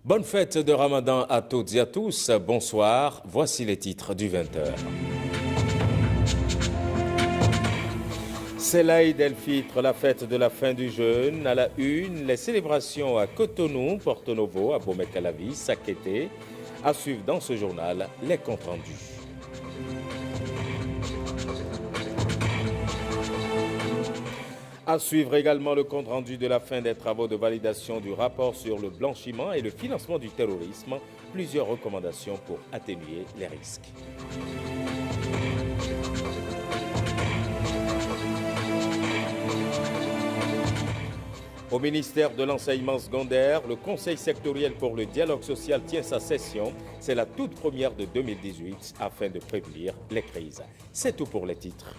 Bonne fête de Ramadan à toutes et à tous. Bonsoir, voici les titres du 20h. C'est l'Aïd el-Fitr, la fête de la fin du jeûne. À la une, les célébrations à Cotonou, Porto Novo, à Bomey-Calavi, Sakété. À suivre dans ce journal les comptes rendus. À suivre également le compte rendu de la fin des travaux de validation du rapport sur le blanchiment et le financement du terrorisme. Plusieurs recommandations pour atténuer les risques. Au ministère de l'enseignement secondaire, le Conseil sectoriel pour le dialogue social tient sa session. C'est la toute première de 2018 afin de prévenir les crises. C'est tout pour les titres.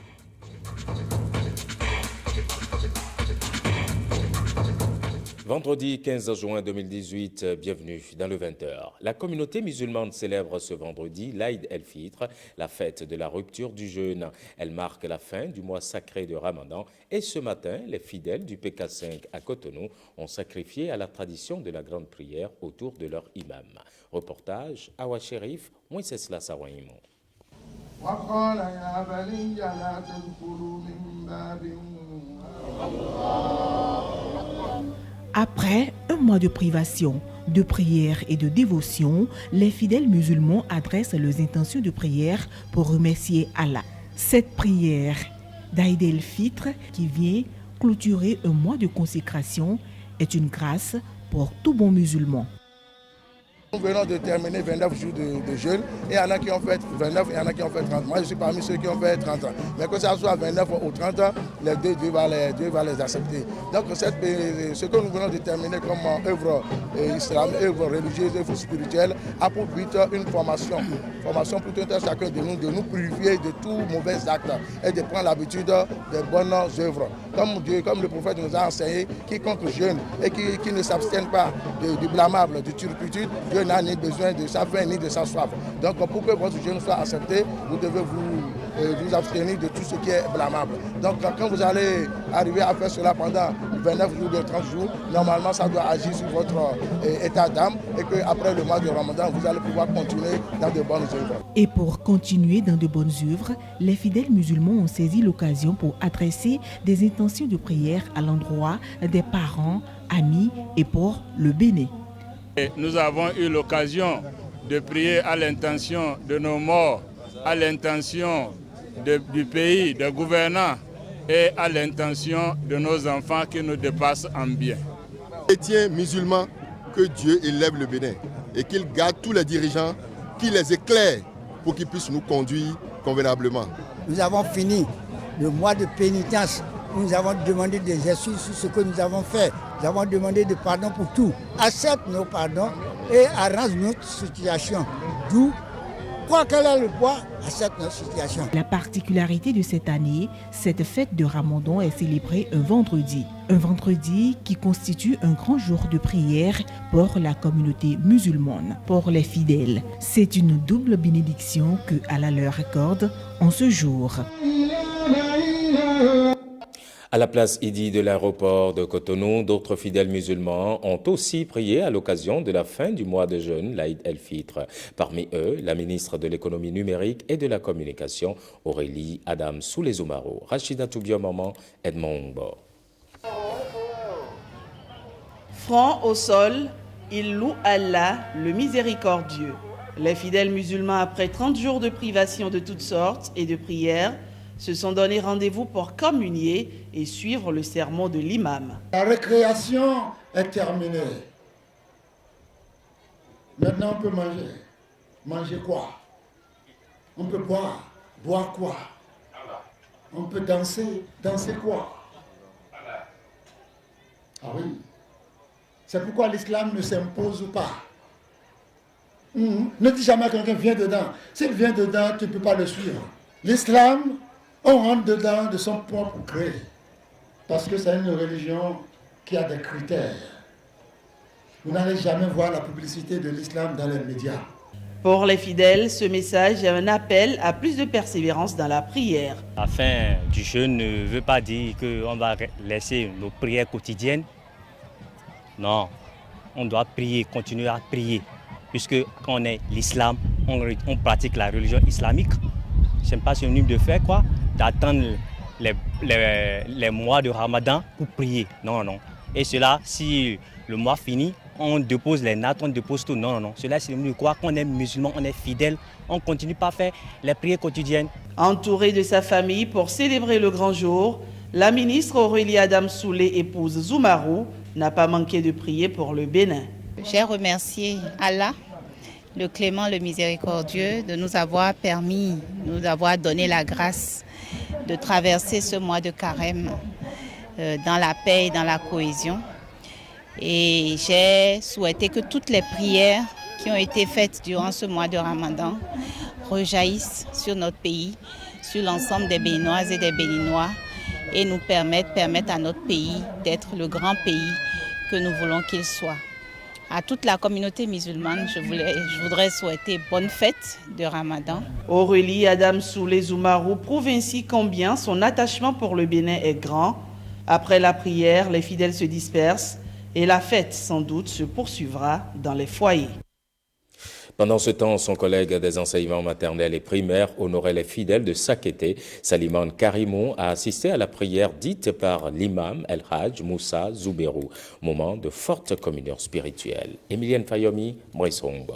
Vendredi 15 juin 2018, bienvenue dans le 20h. La communauté musulmane célèbre ce vendredi l'Aïd el-Fitr, la fête de la rupture du jeûne. Elle marque la fin du mois sacré de Ramadan et ce matin, les fidèles du PK5 à Cotonou ont sacrifié à la tradition de la grande prière autour de leur imam. Reportage Awa Sherif, Moïse Lassawaïmo. Après un mois de privation, de prière et de dévotion, les fidèles musulmans adressent leurs intentions de prière pour remercier Allah. Cette prière d'Aïd el-Fitr, qui vient clôturer un mois de consécration, est une grâce pour tout bon musulman. Nous venons de terminer 29 jours de jeûne et il y en a qui ont fait 29 et il y en a qui ont fait 30. Moi, je suis parmi ceux qui ont fait 30 ans. Mais que ça soit 29 ou 30 ans, Dieu va les accepter. Donc, ce que nous venons de terminer comme œuvre islamique, œuvre religieuse, œuvre spirituelle, a pour but une formation plutôt à chacun de nous purifier de tout mauvais acte et de prendre l'habitude des bonnes œuvres. Comme le prophète nous a enseigné, quiconque jeûne et qui ne s'abstienne pas du blâmable, du turpitude, Dieu n'a ni besoin de sa faim ni de sa soif. Donc pour que votre jeûne soit accepté, vous devez vous abstenir de tout ce qui est blâmable. Donc quand vous allez arriver à faire cela pendant 29 jours, 30 jours, normalement ça doit agir sur votre état d'âme et qu'après le mois de Ramadan, vous allez pouvoir continuer dans de bonnes œuvres. Et pour continuer dans de bonnes œuvres, les fidèles musulmans ont saisi l'occasion pour adresser des intentions de prière à l'endroit des parents, amis et pour le béné. Nous avons eu l'occasion de prier à l'intention de nos morts, à l'intention du pays, des gouvernants et à l'intention de nos enfants qui nous dépassent en bien. Chrétiens musulmans, que Dieu élève le Bénin et qu'il garde tous les dirigeants, qu'il les éclaire pour qu'ils puissent nous conduire convenablement. Nous avons fini le mois de pénitence. Nous avons demandé des excuses sur ce que nous avons fait. Nous avons demandé de pardon pour tout. Accepte nos pardons et arrange notre situation. D'où, quoi qu'elle ait le poids, accepte notre situation. La particularité de cette année, cette fête de Ramadan est célébrée un vendredi. Un vendredi qui constitue un grand jour de prière pour la communauté musulmane, pour les fidèles. C'est une double bénédiction que Allah leur accorde en ce jour. À la place Idi de l'aéroport de Cotonou, d'autres fidèles musulmans ont aussi prié à l'occasion de la fin du mois de jeûne, l'Aïd el-Fitr. Parmi eux, la ministre de l'économie numérique et de la communication, Aurélie Adam Soulezumaro, Rachida Toubiamaman, Edmond Ngbo. Front au sol, ils louent Allah, le miséricordieux. Les fidèles musulmans, après 30 jours de privation de toutes sortes et de prières, se sont donné rendez-vous pour communier et suivre le sermon de l'imam. La récréation est terminée. Maintenant, on peut manger. Manger quoi? On peut boire. Boire quoi? On peut danser. Danser quoi? Ah oui. C'est pourquoi l'islam ne s'impose pas. Ne dis jamais que quelqu'un vient dedans. S'il vient dedans, tu ne peux pas le suivre. L'islam, on rentre dedans de son propre gré. Parce que c'est une religion qui a des critères. Vous n'allez jamais voir la publicité de l'islam dans les médias. Pour les fidèles, ce message est un appel à plus de persévérance dans la prière. La fin du jeûne ne veut pas dire qu'on va laisser nos prières quotidiennes. Non, on doit prier, continuer à prier. Puisque quand on est l'islam, on pratique la religion islamique. Je n'aime pas synonyme de faire quoi, d'attendre les mois de Ramadan pour prier. Non, non. Et cela, si le mois finit, on dépose les nattes, on dépose tout. Non, non, non. Cela, c'est de quoi qu'on est musulman, on est fidèle, on continue pas à faire les prières quotidiennes. Entourée de sa famille pour célébrer le grand jour, la ministre Aurélie Adam Soulé, épouse Zoumarou, n'a pas manqué de prier pour le Bénin. J'ai remercié Allah, le clément, le miséricordieux, de nous avoir permis, nous avoir donné la grâce de traverser ce mois de carême dans la paix et dans la cohésion. Et j'ai souhaité que toutes les prières qui ont été faites durant ce mois de Ramadan rejaillissent sur notre pays, sur l'ensemble des Béninoises et des Béninois et nous permettent à notre pays d'être le grand pays que nous voulons qu'il soit. À toute la communauté musulmane, je voudrais souhaiter bonne fête de Ramadan. Aurélie Adam Soulé Zoumarou prouve ainsi combien son attachement pour le Bénin est grand. Après la prière, les fidèles se dispersent et la fête, sans doute, se poursuivra dans les foyers. Pendant ce temps, son collègue des enseignements maternels et primaires honorait les fidèles de Sakété. Salimane Karimou a assisté à la prière dite par l'imam El Hadj Moussa Zouberou. Moment de forte communion spirituelle. Emilienne Fayomi, Moïsongbo.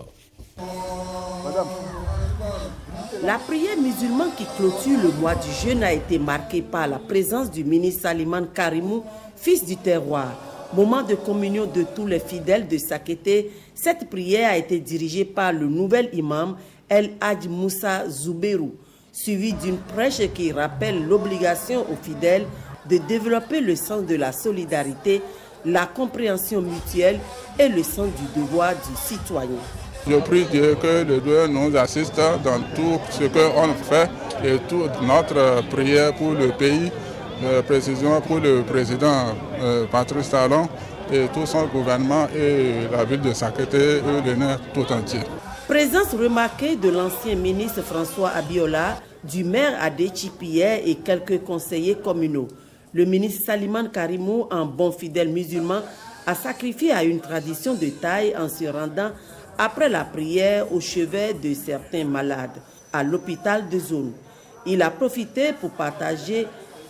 La prière musulmane qui clôture le mois du jeûne a été marquée par la présence du ministre Salimane Karimou, fils du terroir. Moment de communion de tous les fidèles de Sakété, cette prière a été dirigée par le nouvel imam El Hadj Moussa Zouberou, suivi d'une prêche qui rappelle l'obligation aux fidèles de développer le sens de la solidarité, la compréhension mutuelle et le sens du devoir du citoyen. Je prie Dieu que le Dieu nous assiste dans tout ce qu'on fait et toute notre prière pour le pays. Précisément pour le président Patrice Talon et tout son gouvernement et la ville de Sakété et le Bénin tout entier. Présence remarquée de l'ancien ministre François Abiola, du maire Adé Chipier et quelques conseillers communaux. Le ministre Salimane Karimou, en bon fidèle musulman, a sacrifié à une tradition de taille en se rendant après la prière au chevet de certains malades à l'hôpital de zone. Il a profité pour partager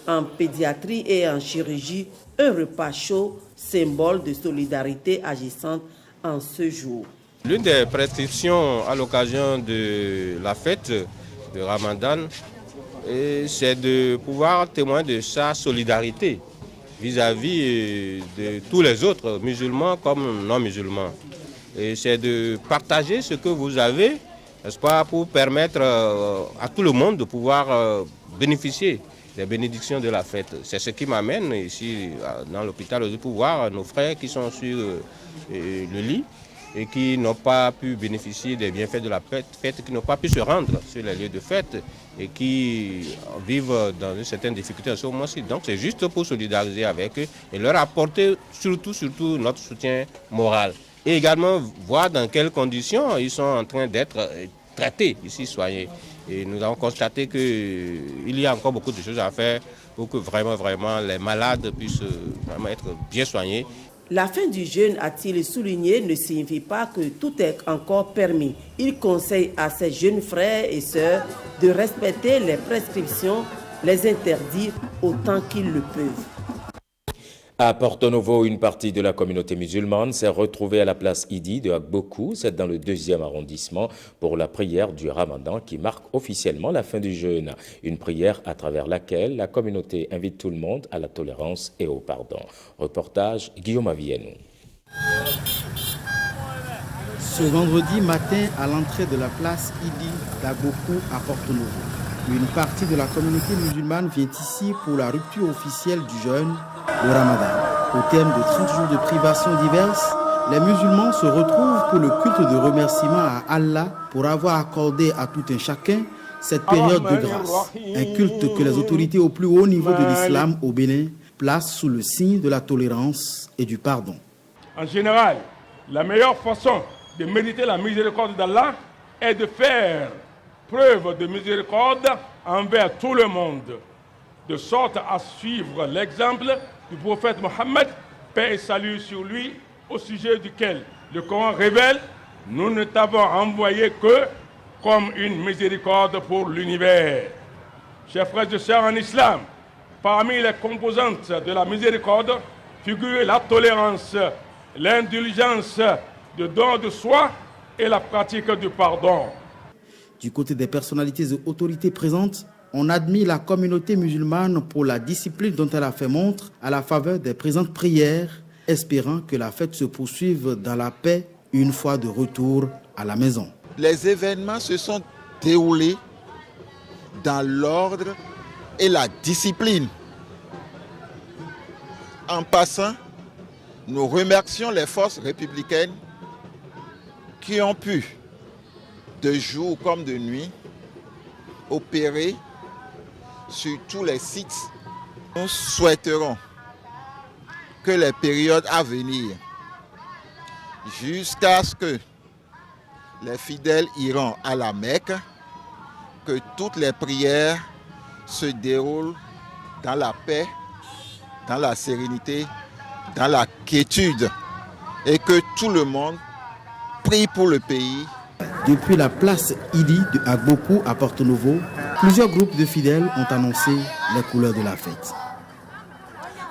en pédiatrie et en chirurgie, un repas chaud, symbole de solidarité agissante en ce jour. L'une des prescriptions à l'occasion de la fête de Ramadan, c'est de pouvoir témoigner de sa solidarité vis-à-vis de tous les autres, musulmans comme non musulmans. Et c'est de partager ce que vous avez, n'est-ce pas, pour permettre à tout le monde de pouvoir bénéficier des bénédictions de la fête. C'est ce qui m'amène ici dans l'hôpital pour voir nos frères qui sont sur le lit et qui n'ont pas pu bénéficier des bienfaits de la fête, qui n'ont pas pu se rendre sur les lieux de fête et qui vivent dans une certaine difficulté en ce moment-ci. Donc c'est juste pour solidariser avec eux et leur apporter surtout notre soutien moral. Et également voir dans quelles conditions ils sont en train d'être traités ici, soignés. Et nous avons constaté qu'il y a encore beaucoup de choses à faire pour que vraiment les malades puissent vraiment être bien soignés. La fin du jeûne, a-t-il souligné, ne signifie pas que tout est encore permis. Il conseille à ses jeunes frères et sœurs de respecter les prescriptions, les interdits autant qu'ils le peuvent. À Porto Novo, une partie de la communauté musulmane s'est retrouvée à la place Idi de Agbokou, c'est dans le 2e arrondissement, pour la prière du Ramadan qui marque officiellement la fin du jeûne. Une prière à travers laquelle la communauté invite tout le monde à la tolérance et au pardon. Reportage Guillaume Avienou. Ce vendredi matin, à l'entrée de la place Idi d'Agbokou à Porto Novo, une partie de la communauté musulmane vient ici pour la rupture officielle du jeûne, le Ramadan. Au terme de 30 jours de privations diverses, les musulmans se retrouvent pour le culte de remerciement à Allah pour avoir accordé à tout un chacun cette période de grâce. Un culte que les autorités au plus haut niveau de l'islam au Bénin placent sous le signe de la tolérance et du pardon. En général, la meilleure façon de mériter la miséricorde d'Allah est de faire preuve de miséricorde envers tout le monde, de sorte à suivre l'exemple du prophète Mohammed, paix et salut sur lui, au sujet duquel le Coran révèle, nous ne t'avons envoyé que comme une miséricorde pour l'univers. Chers frères et sœurs en islam, parmi les composantes de la miséricorde figurent la tolérance, l'indulgence, le don de soi et la pratique du pardon. Du côté des personnalités et autorités présentes, on admire la communauté musulmane pour la discipline dont elle a fait montre à la faveur des présentes prières, espérant que la fête se poursuive dans la paix une fois de retour à la maison. Les événements se sont déroulés dans l'ordre et la discipline. En passant, nous remercions les forces républicaines qui ont pu, de jour comme de nuit, opérer sur tous les sites. Nous souhaiterons que les périodes à venir, jusqu'à ce que les fidèles iront à la Mecque, que toutes les prières se déroulent dans la paix, dans la sérénité, dans la quiétude, et que tout le monde prie pour le pays. Depuis la place Idi de Agbokou à Porto Novo, plusieurs groupes de fidèles ont annoncé les couleurs de la fête.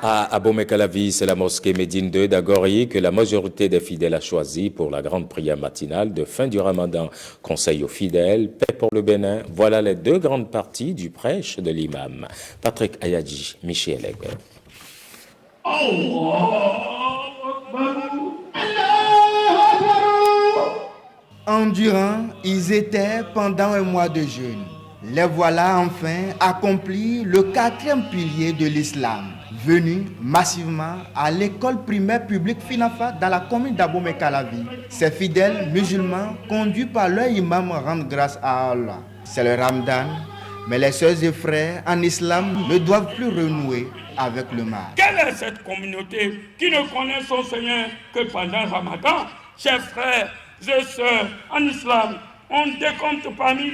À Abomey-Calavi, c'est la mosquée Médine 2 d'Agori que la majorité des fidèles a choisi pour la grande prière matinale de fin du Ramadan. Conseil aux fidèles, paix pour le Bénin. Voilà les deux grandes parties du prêche de l'imam. Patrick Ayadji, Michel Egbe. Endurants, ils étaient pendant un mois de jeûne. Les voilà enfin accomplis le 4e pilier de l'islam. Venus massivement à l'école primaire publique Finafa dans la commune d'Abomey-Calavi. Ces fidèles musulmans, conduits par leur imam, rendent grâce à Allah. C'est le Ramadan, mais les sœurs et frères en islam ne doivent plus renouer avec le mal. Quelle est cette communauté qui ne connaît son Seigneur que pendant Ramadan? Chers frères et sœurs en islam, on décompte parmi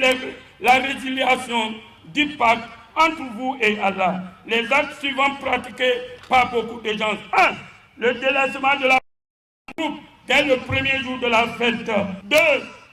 la résiliation du pacte entre vous et Allah les actes suivants pratiqués par beaucoup de gens. 1. Le délaissement de la troupe dès le premier jour de la fête. 2.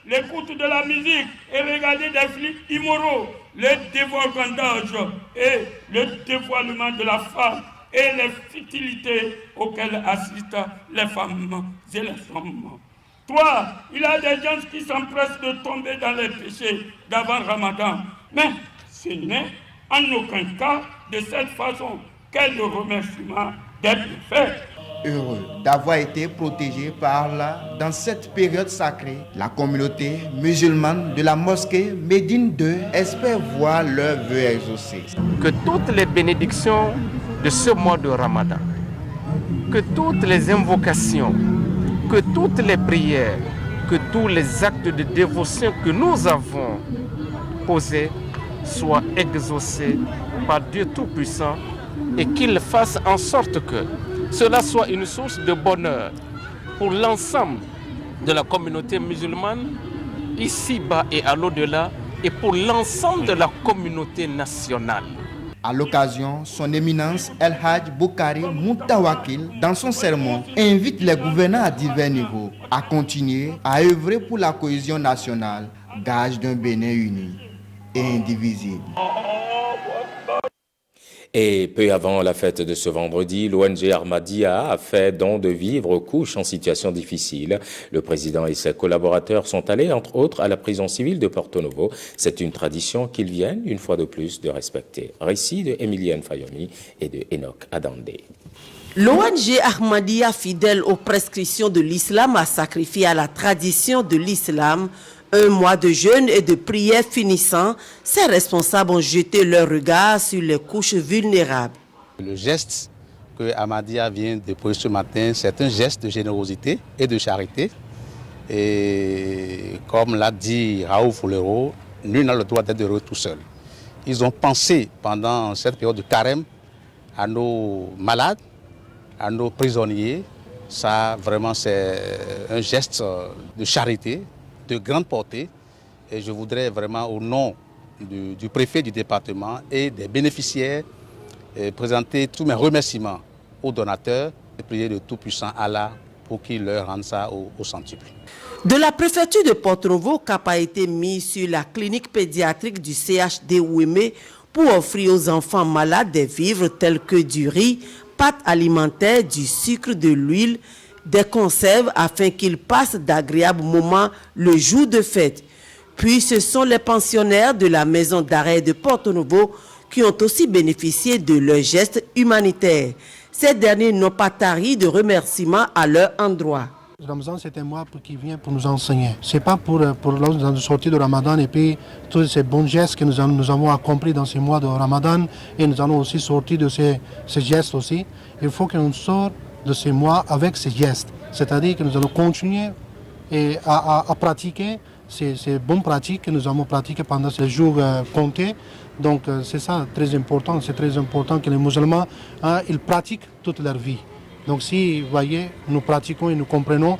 L'écoute de la musique et regarder des films immoraux, le dévoiement et le dévoilement de la femme et les futilités auxquelles assistent les femmes et les hommes. 3. Il y a des gens qui s'empressent de tomber dans les péchés d'avant Ramadan. Mais ce n'est en aucun cas de cette façon qu'est le remerciement des bienfaits. Heureux d'avoir été protégé par Allah dans cette période sacrée, la communauté musulmane de la mosquée Médine 2 espère voir leurs vœux exaucés. Que toutes les bénédictions de ce mois de Ramadan, que toutes les invocations, que toutes les prières, que tous les actes de dévotion que nous avons posés soient exaucés par Dieu Tout-Puissant et qu'il fasse en sorte que cela soit une source de bonheur pour l'ensemble de la communauté musulmane, ici-bas et à l'au-delà, et pour l'ensemble de la communauté nationale. À l'occasion, son éminence El Hadj Boukari Moutawakil, dans son sermon, invite les gouvernants à divers niveaux à continuer à œuvrer pour la cohésion nationale, gage d'un Bénin uni et indivisible. Et peu avant la fête de ce vendredi, l'ONG Ahmadiyya a fait don de vivres aux couches en situation difficile. Le président et ses collaborateurs sont allés, entre autres, à la prison civile de Porto Novo. C'est une tradition qu'ils viennent, une fois de plus, de respecter. Récit de Emilienne Fayomi et de Enoch Adandé. L'ONG Ahmadiyya, fidèle aux prescriptions de l'islam, a sacrifié à la tradition de l'islam. Un mois de jeûne et de prière finissant, ces responsables ont jeté leur regard sur les couches vulnérables. Le geste que Ahmadiyya vient de poser ce matin, c'est un geste de générosité et de charité. Et comme l'a dit Raoul Folero, nul n'a le droit d'être heureux tout seul. Ils ont pensé pendant cette période de carême à nos malades, à nos prisonniers. Ça, vraiment, c'est un geste de charité, de grande portée, et je voudrais vraiment au nom du préfet du département et des bénéficiaires présenter tous mes remerciements aux donateurs et prier le Tout-Puissant Allah pour qu'ils leur rendent ça au centuple. De la préfecture de Porto-Novo, cap a été mis sur la clinique pédiatrique du CHD Ouémé pour offrir aux enfants malades des vivres tels que du riz, pâtes alimentaires, du sucre, de l'huile, des conserves afin qu'ils passent d'agréables moments le jour de fête. Puis ce sont les pensionnaires de la maison d'arrêt de Porto-Novo qui ont aussi bénéficié de leurs gestes humanitaires. Ces derniers n'ont pas tari de remerciements à leur endroit. Ramadan, c'est un mois qui vient pour nous enseigner. Ce n'est pas pour nous sortir de Ramadan et puis tous ces bons gestes que nous avons accomplis dans ces mois de Ramadan et nous allons aussi sortir de ces gestes aussi. Il faut que nous sortions de ces mois avec ces gestes. C'est-à-dire que nous allons continuer à pratiquer ces bonnes pratiques que nous avons pratiquées pendant ces jours comptés. Donc c'est ça très important. C'est très important que les musulmans ils pratiquent toute leur vie. Donc si, vous voyez, nous pratiquons et nous comprenons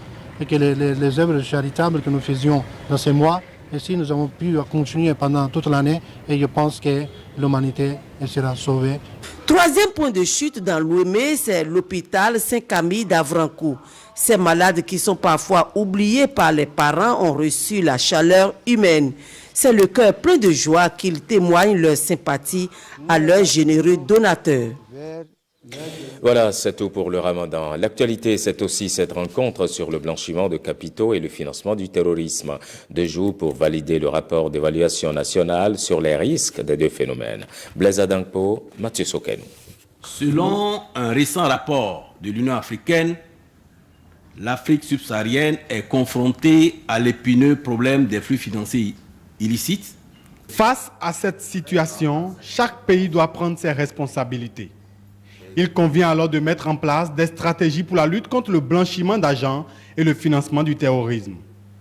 que les œuvres charitables que nous faisions dans ces mois, et si nous avons pu continuer pendant toute l'année, et je pense que l'humanité sera sauvée. Troisième point de chute dans l'Ouémé, c'est l'hôpital Saint-Camille d'Avrancourt. Ces malades qui sont parfois oubliés par les parents ont reçu la chaleur humaine. C'est le cœur plein de joie qu'ils témoignent leur sympathie à leurs généreux donateurs. Voilà, c'est tout pour le Ramadan. L'actualité, c'est aussi cette rencontre sur le blanchiment de capitaux et le financement du terrorisme. 2 jours pour valider le rapport d'évaluation nationale sur les risques des deux phénomènes. Blaise Adangpo, Mathieu Sokenou. Selon un récent rapport de l'Union africaine, l'Afrique subsaharienne est confrontée à l'épineux problème des flux financiers illicites. Face à cette situation, chaque pays doit prendre ses responsabilités. Il convient alors de mettre en place des stratégies pour la lutte contre le blanchiment d'argent et le financement du terrorisme.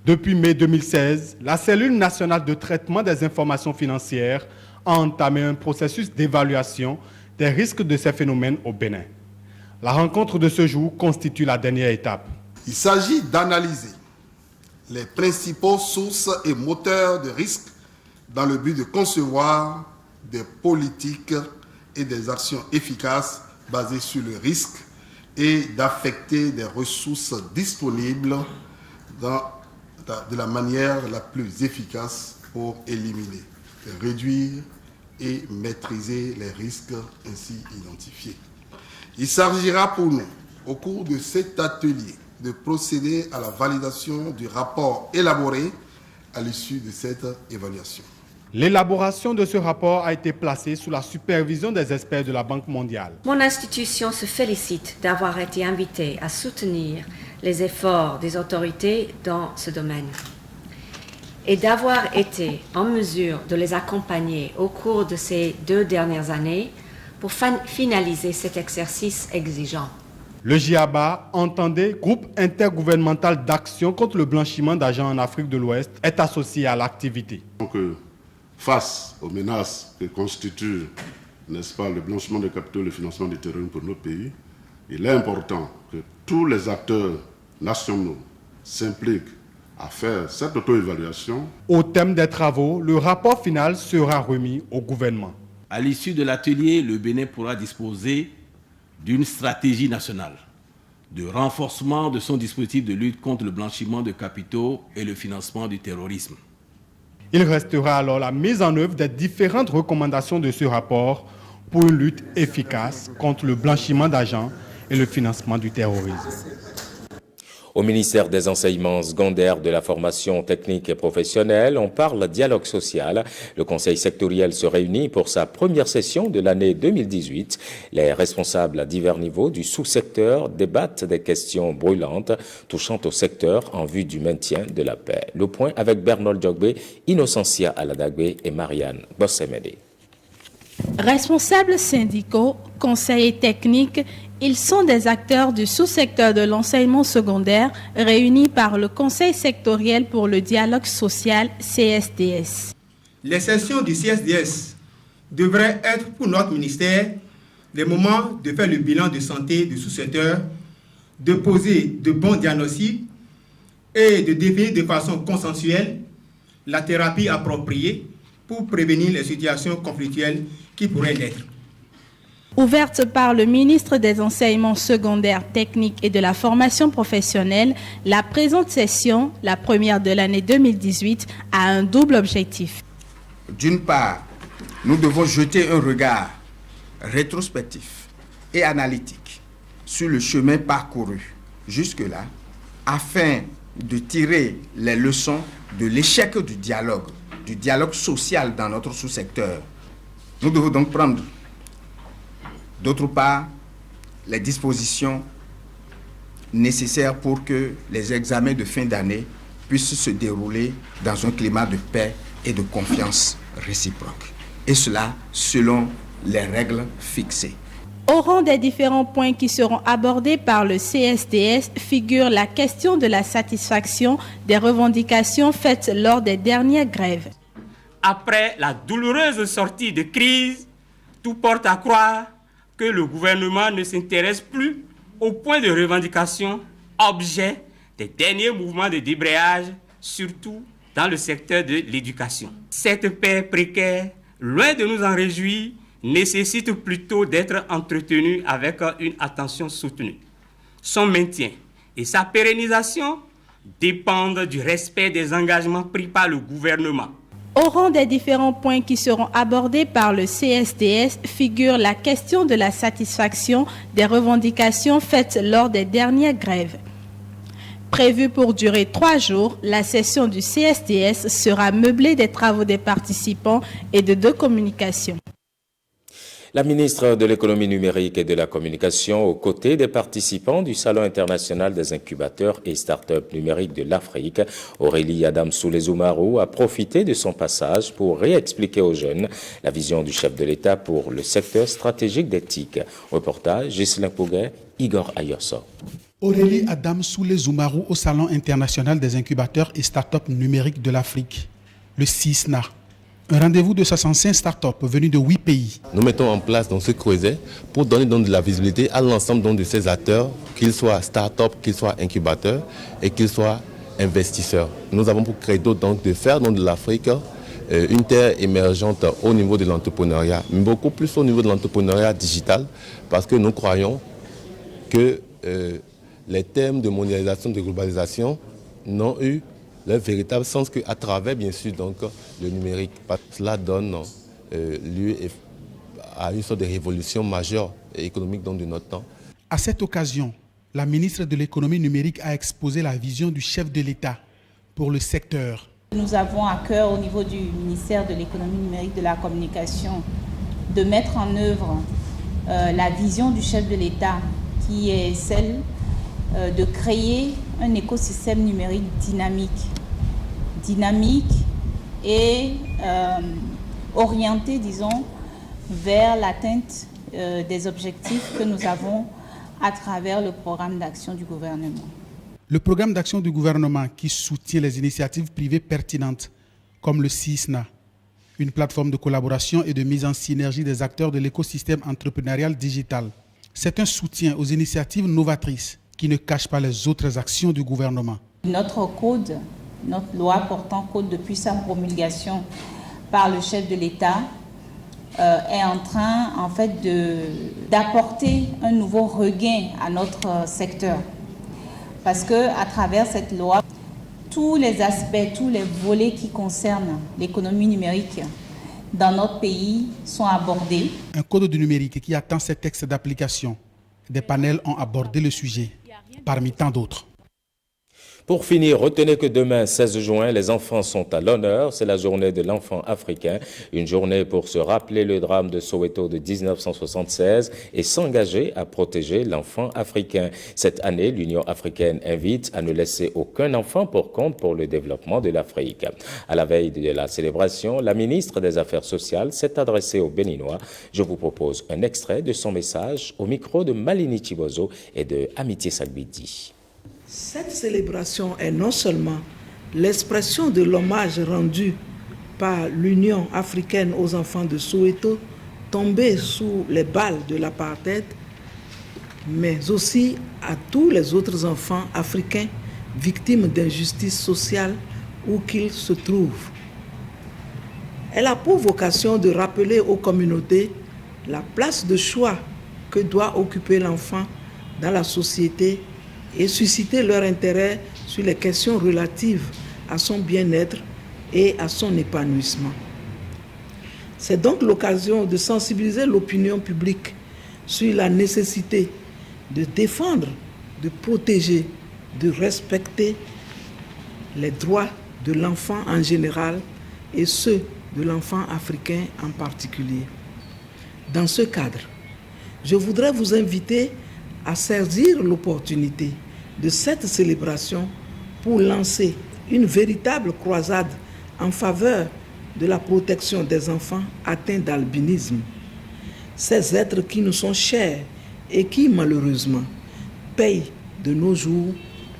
Depuis mai 2016, la cellule nationale de traitement des informations financières a entamé un processus d'évaluation des risques de ces phénomènes au Bénin. La rencontre de ce jour constitue la dernière étape. Il s'agit d'analyser les principaux sources et moteurs de risques dans le but de concevoir des politiques et des actions efficaces basées sur le risque et d'affecter des ressources disponibles de la manière la plus efficace pour éliminer, réduire et maîtriser les risques ainsi identifiés. Il s'agira pour nous, au cours de cet atelier, de procéder à la validation du rapport élaboré à l'issue de cette évaluation. L'élaboration de ce rapport a été placée sous la supervision des experts de la Banque mondiale. Mon institution se félicite d'avoir été invitée à soutenir les efforts des autorités dans ce domaine et d'avoir été en mesure de les accompagner au cours de ces 2 dernières années pour finaliser cet exercice exigeant. Le GIABA, entendez Groupe intergouvernemental d'action contre le blanchiment d'argent en Afrique de l'Ouest, est associé à l'activité. Face aux menaces que constitue, n'est-ce pas, le blanchiment de capitaux et le financement du terrorisme pour notre pays, il est important que tous les acteurs nationaux s'impliquent à faire cette auto-évaluation. Au thème des travaux, le rapport final sera remis au gouvernement. À l'issue de l'atelier, le Bénin pourra disposer d'une stratégie nationale de renforcement de son dispositif de lutte contre le blanchiment de capitaux et le financement du terrorisme. Il restera alors la mise en œuvre des différentes recommandations de ce rapport pour une lutte efficace contre le blanchiment d'argent et le financement du terrorisme. Au ministère des Enseignements secondaires, de la formation technique et professionnelle, on parle dialogue social. Le conseil sectoriel se réunit pour sa première session de l'année 2018. Les responsables à divers niveaux du sous-secteur débattent des questions brûlantes touchant au secteur en vue du maintien de la paix. Le point avec Bernol Djogbe, Innocentia Aladagbe et Marianne Bossemede. Responsables syndicaux, conseillers techniques, ils sont des acteurs du sous-secteur de l'enseignement secondaire réunis par le Conseil sectoriel pour le dialogue social CSDS. Les sessions du CSDS devraient être pour notre ministère des moments de faire le bilan de santé du sous-secteur, de poser de bons diagnostics et de définir de façon consensuelle la thérapie appropriée pour prévenir les situations conflictuelles qui pourraient naître. Ouverte par le ministre des Enseignements secondaires, techniques et de la formation professionnelle, la présente session, la première de l'année 2018, a un double objectif. D'une part, nous devons jeter un regard rétrospectif et analytique sur le chemin parcouru jusque-là, afin de tirer les leçons de l'échec du dialogue social dans notre sous-secteur. Nous devons donc prendre, d'autre part, les dispositions nécessaires pour que les examens de fin d'année puissent se dérouler dans un climat de paix et de confiance réciproque. Et cela selon les règles fixées. Au rang des différents points qui seront abordés par le CSDS figure la question de la satisfaction des revendications faites lors des dernières grèves. Après la douloureuse sortie de crise, tout porte à croire que le gouvernement ne s'intéresse plus aux points de revendication, objet des derniers mouvements de débrayage, surtout dans le secteur de l'éducation. Cette paix précaire, loin de nous en réjouir, nécessite plutôt d'être entretenue avec une attention soutenue. Son maintien et sa pérennisation dépendent du respect des engagements pris par le gouvernement. Au rang des différents points qui seront abordés par le CSDS figure la question de la satisfaction des revendications faites lors des dernières grèves. Prévue pour durer 3 jours, la session du CSDS sera meublée des travaux des participants et de 2 communications. La ministre de l'économie numérique et de la communication, aux côtés des participants du Salon international des incubateurs et start-up numériques de l'Afrique, Aurélie Adamsoulé-Soumarou a profité de son passage pour réexpliquer aux jeunes la vision du chef de l'État pour le secteur stratégique des TIC. Reportage, Ghislain Pouguet, Igor Ayosso. Aurélie Adamsoulé-Soumarou au Salon international des incubateurs et start-up numériques de l'Afrique, le CISNA. Un rendez-vous de 65 start-up venus de 8 pays. Nous mettons en place dans ce creuset pour donner donc de la visibilité à l'ensemble de ces acteurs, qu'ils soient start-up, qu'ils soient incubateurs et qu'ils soient investisseurs. Nous avons pour credo donc de faire de l'Afrique une terre émergente au niveau de l'entrepreneuriat, mais beaucoup plus au niveau de l'entrepreneuriat digital, parce que nous croyons que les thèmes de mondialisation, de globalisation n'ont eu leur véritable sens qu'à travers, bien sûr, donc, le numérique. Cela donne lieu à une sorte de révolution majeure et économique de notre temps. À cette occasion, la ministre de l'économie numérique a exposé la vision du chef de l'État pour le secteur. Nous avons à cœur, au niveau du ministère de l'économie numérique, de la communication, de mettre en œuvre la vision du chef de l'État, qui est celle de créer un écosystème numérique dynamique et orienté, disons, vers l'atteinte des objectifs que nous avons à travers le programme d'action du gouvernement. Le programme d'action du gouvernement qui soutient les initiatives privées pertinentes, comme le CISNA, une plateforme de collaboration et de mise en synergie des acteurs de l'écosystème entrepreneurial digital. C'est un soutien aux initiatives novatrices qui ne cache pas les autres actions du gouvernement. Notre code, notre loi portant code depuis sa promulgation par le chef de l'État est en train en fait d'apporter un nouveau regain à notre secteur. Parce qu'à travers cette loi, tous les aspects, tous les volets qui concernent l'économie numérique dans notre pays sont abordés. Un code du numérique qui attend ses textes d'application. Des panels ont abordé le sujet, parmi tant d'autres. Pour finir, retenez que demain, 16 juin, les enfants sont à l'honneur. C'est la journée de l'enfant africain. Une journée pour se rappeler le drame de Soweto de 1976 et s'engager à protéger l'enfant africain. Cette année, l'Union africaine invite à ne laisser aucun enfant pour compte pour le développement de l'Afrique. À la veille de la célébration, la ministre des Affaires sociales s'est adressée aux Béninois. Je vous propose un extrait de son message au micro de Malini Chibozo et de Amitié Sagbidi. Cette célébration est non seulement l'expression de l'hommage rendu par l'Union africaine aux enfants de Soweto tombés sous les balles de l'apartheid, mais aussi à tous les autres enfants africains victimes d'injustice sociale où qu'ils se trouvent. Elle a pour vocation de rappeler aux communautés la place de choix que doit occuper l'enfant dans la société et susciter leur intérêt sur les questions relatives à son bien-être et à son épanouissement. C'est donc l'occasion de sensibiliser l'opinion publique sur la nécessité de défendre, de protéger, de respecter les droits de l'enfant en général et ceux de l'enfant africain en particulier. Dans ce cadre, je voudrais vous inviter à saisir l'opportunité de cette célébration pour lancer une véritable croisade en faveur de la protection des enfants atteints d'albinisme. Ces êtres qui nous sont chers et qui, malheureusement, payent de nos jours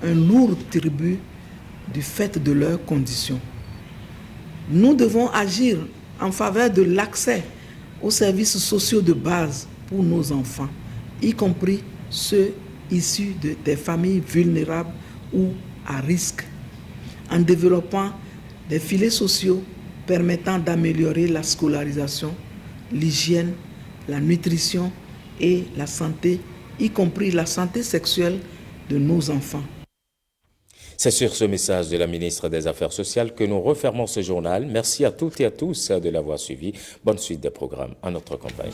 un lourd tribut du fait de leurs conditions. Nous devons agir en faveur de l'accès aux services sociaux de base pour nos enfants, y compris ceux issus des familles vulnérables ou à risque, en développant des filets sociaux permettant d'améliorer la scolarisation, l'hygiène, la nutrition et la santé, y compris la santé sexuelle de nos enfants. C'est sur ce message de la ministre des Affaires sociales que nous refermons ce journal. Merci à toutes et à tous de l'avoir suivi. Bonne suite des programmes à notre compagnie.